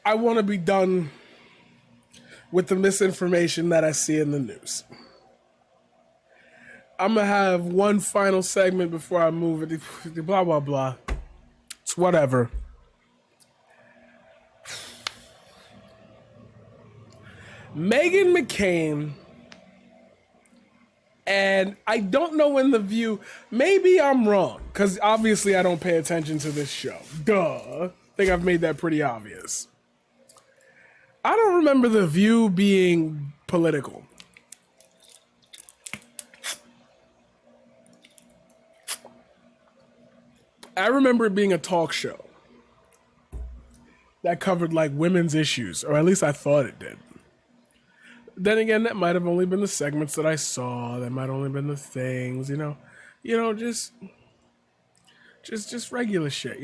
I want to be done with the misinformation that I see in the news. I'm going to have one final segment before I move it. Blah, blah, blah. It's whatever. Meghan McCain, and I don't know when The View, maybe I'm wrong, because obviously I don't pay attention to this show. Duh. I think I've made that pretty obvious. I don't remember The View being political. I remember it being a talk show that covered like women's issues, or at least I thought it did. Then again, that might have only been the segments that I saw. That might have only been the things, just regular shit,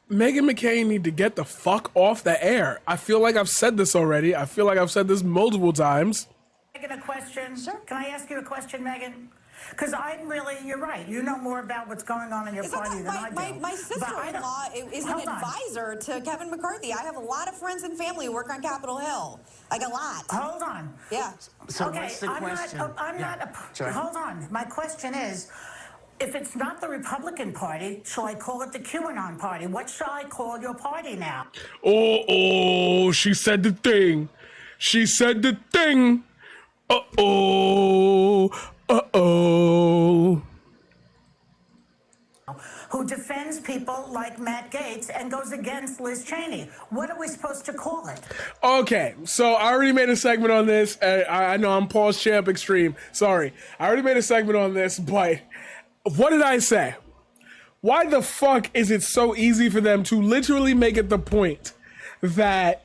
Meghan McCain need to get the fuck off the air. I feel like I've said this already. I feel like I've said this multiple times. Megan, a question? Sure. Can I ask you a question, Megan? Because you're right. You know more about what's going on in your party than I do. My sister-in-law is an advisor to Kevin McCarthy. I have a lot of friends and family who work on Capitol Hill. Like a lot. Hold on. Yeah. So what's the question? Hold on. My question is, if it's not the Republican Party, shall I call it the QAnon Party? What shall I call your party now? Oh, she said the thing. She said the thing. Uh-oh. Who defends people like Matt Gaetz and goes against Liz Cheney. What are we supposed to call it? Okay, so I already made a segment on this. I know I'm Paul's Champ Extreme. Sorry. I already made a segment on this, but what did I say? Why the fuck is it so easy for them to literally make it the point that...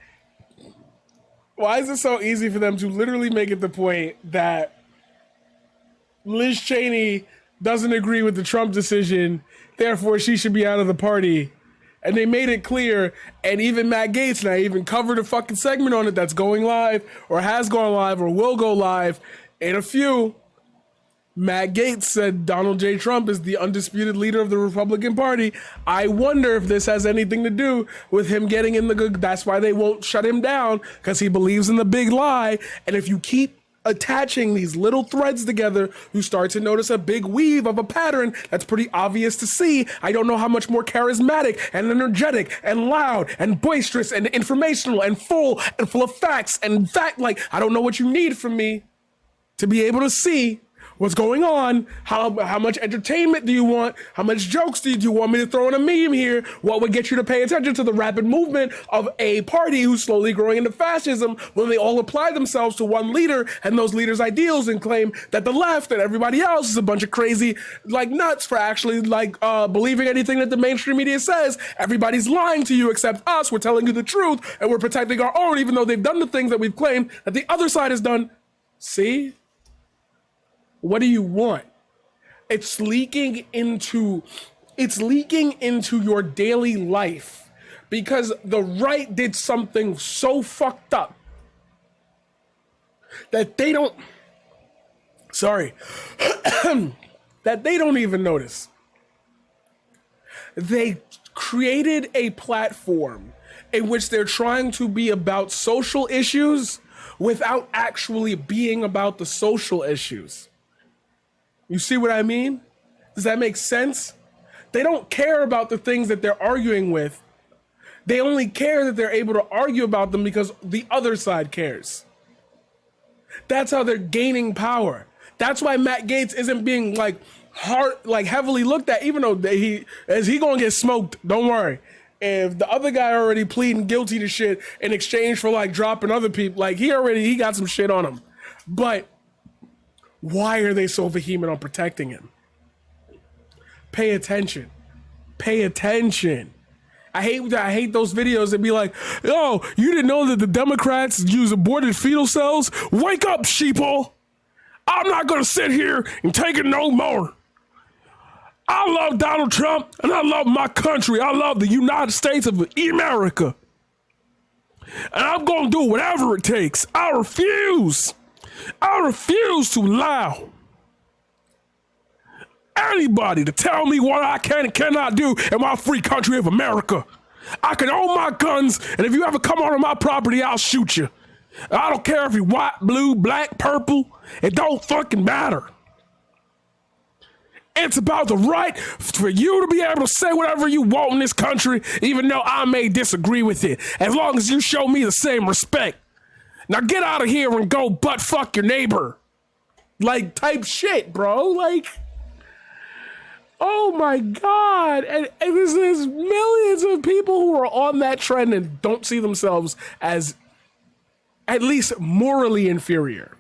Why is it so easy for them to literally make it the point that Liz Cheney doesn't agree with the Trump decision, therefore she should be out of the party? And they made it clear, and even Matt Gaetz, and I even covered a fucking segment on it that's going live, or has gone live, or will go live in a few. Matt Gaetz said Donald J. Trump is the undisputed leader of the Republican Party. I wonder if this has anything to do with him getting in the good. That's why they won't shut him down, because he believes in the big lie. And if you keep attaching these little threads together, you start to notice a big weave of a pattern that's pretty obvious to see. I don't know how much more charismatic and energetic and loud and boisterous and informational and full of facts and I don't know what you need from me to be able to see what's going on. How much entertainment do you want? How much jokes do you want me to throw in a meme here? What would get you to pay attention to the rapid movement of a party who's slowly growing into fascism when they all apply themselves to one leader and those leaders' ideals and claim that the left and everybody else is a bunch of crazy nuts for actually believing anything that the mainstream media says. Everybody's lying to you except us. We're telling you the truth and we're protecting our own, even though they've done the things that we've claimed that the other side has done. See? What do you want? It's leaking into your daily life because the right did something so fucked up that they don't that they don't even notice. They created a platform in which they're trying to be about social issues without actually being about the social issues. You see what I mean? Does that make sense? They don't care about the things that they're arguing with. They only care that they're able to argue about them because the other side cares. That's how they're gaining power. That's why Matt Gaetz isn't being heavily looked at, even though he gonna get smoked. Don't worry. If the other guy already pleading guilty to shit in exchange for dropping other people, he got some shit on him. But why are they so vehement on protecting him? Pay attention. Pay attention. I hate those videos that be like, oh, you didn't know that the Democrats use aborted fetal cells? Wake up, sheeple. I'm not going to sit here and take it no more. I love Donald Trump and I love my country. I love the United States of America. And I'm going to do whatever it takes. I refuse to allow anybody to tell me what I can and cannot do in my free country of America. I can own my guns, and if you ever come onto my property, I'll shoot you. I don't care if you're white, blue, black, purple. It don't fucking matter. It's about the right for you to be able to say whatever you want in this country, even though I may disagree with it, as long as you show me the same respect. Now get out of here and go butt fuck your neighbor. Like, type shit, bro. Like, oh my God. And there's millions of people who are on that trend and don't see themselves as at least morally inferior.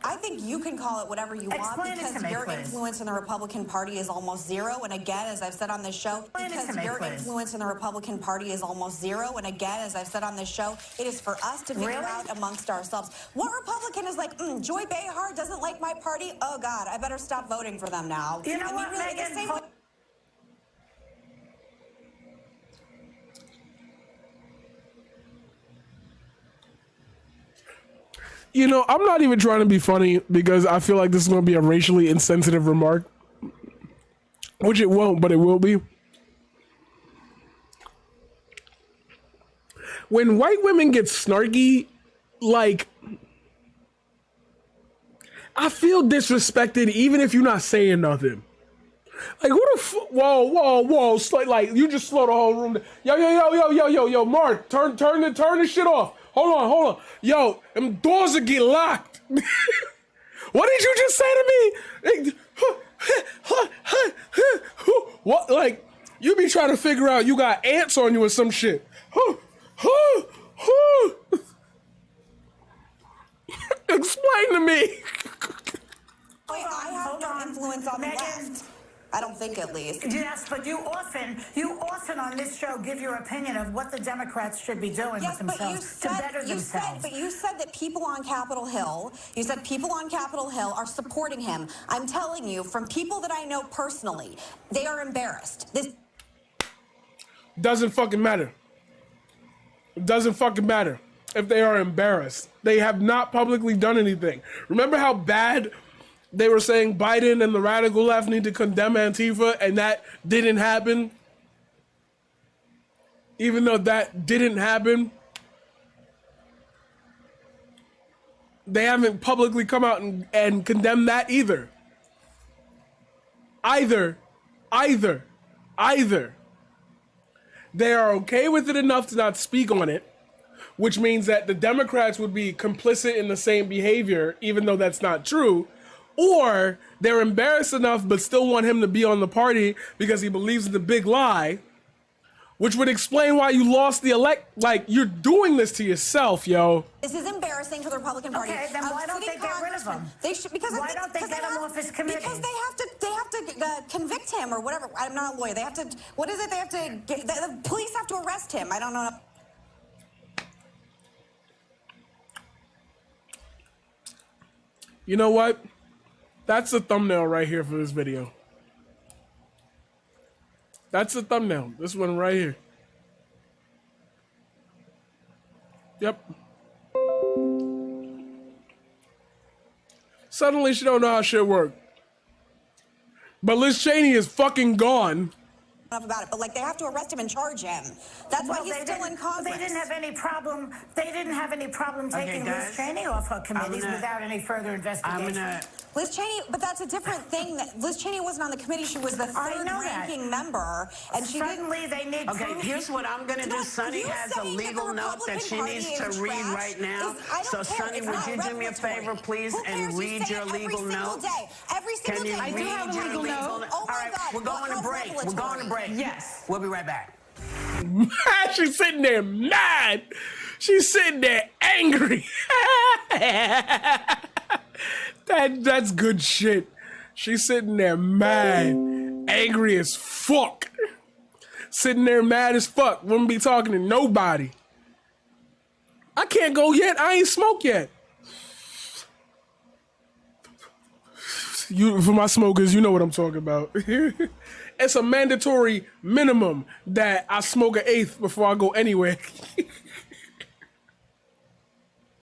I think you can call it whatever you want because your influence in the Republican Party is almost zero. And again, as I've said on this show, because your influence in the Republican Party is almost zero. And again, as I've said on this show, it is for us to figure out amongst ourselves. What Republican is like, Joy Behar doesn't like my party? Oh, God, I better stop voting for them now. You know what, Meghan? You know, I'm not even trying to be funny because I feel like this is going to be a racially insensitive remark, which it won't, but it will be. When white women get snarky, like, I feel disrespected even if you're not saying nothing. Like, who the whoa, like, you just slow the whole room down. Yo, Mark, turn the shit off. Hold on. Yo, them doors will get locked. What did you just say to me? What? Like, you be trying to figure out you got ants on you or some shit. Explain to me. I have no influence on the left. I don't think, at least. Yes, but you often on this show give your opinion of what the Democrats should be doing with themselves to better themselves. But you said that people on Capitol Hill, are supporting him. I'm telling you, from people that I know personally, they are embarrassed. This doesn't fucking matter. It doesn't fucking matter if they are embarrassed. They have not publicly done anything. Remember how bad they were saying Biden and the radical left need to condemn Antifa, and that didn't happen? Even though that didn't happen, they haven't publicly come out and condemned that either. Either. They are okay with it enough to not speak on it, which means that the Democrats would be complicit in the same behavior, even though that's not true. Or they're embarrassed enough but still want him to be on the party because he believes in the big lie, which would explain why you lost the Like, you're doing this to yourself, yo. This is embarrassing for the Republican Party. Okay, then why don't they get rid of him? They should, why don't they get him off his committee? Because they have to convict him or whatever. I'm not a lawyer. They have to, what is it? They have to, the police have to arrest him. I don't know. You know what? That's the thumbnail right here for this video. That's the thumbnail. This one right here. Yep. Suddenly she don't know how shit work. But Liz Cheney is fucking gone. About it, but like they have to arrest him and charge him. That's why he's still in Congress. They didn't have any problem. They didn't have any problem taking Liz Cheney off her committees without any further investigation. Liz Cheney, but that's a different thing. Liz Cheney wasn't on the committee. She was the third-ranking member, and she suddenly they need. Okay, here's what I'm going to do. Sonny has a legal note that she needs to read right now. So, Sonny, would you do me a favor, please, and read your legal note? Every single day. Can you read your legal note? All right, we're going to break. We're going to break. Yes. We'll be right back. She's sitting there mad. She's sitting there angry. That's good shit. She's sitting there mad, angry as fuck. Sitting there mad as fuck. Wouldn't be talking to nobody. I can't go yet. I ain't smoked yet. For my smokers, you know what I'm talking about. It's a mandatory minimum that I smoke an eighth before I go anywhere.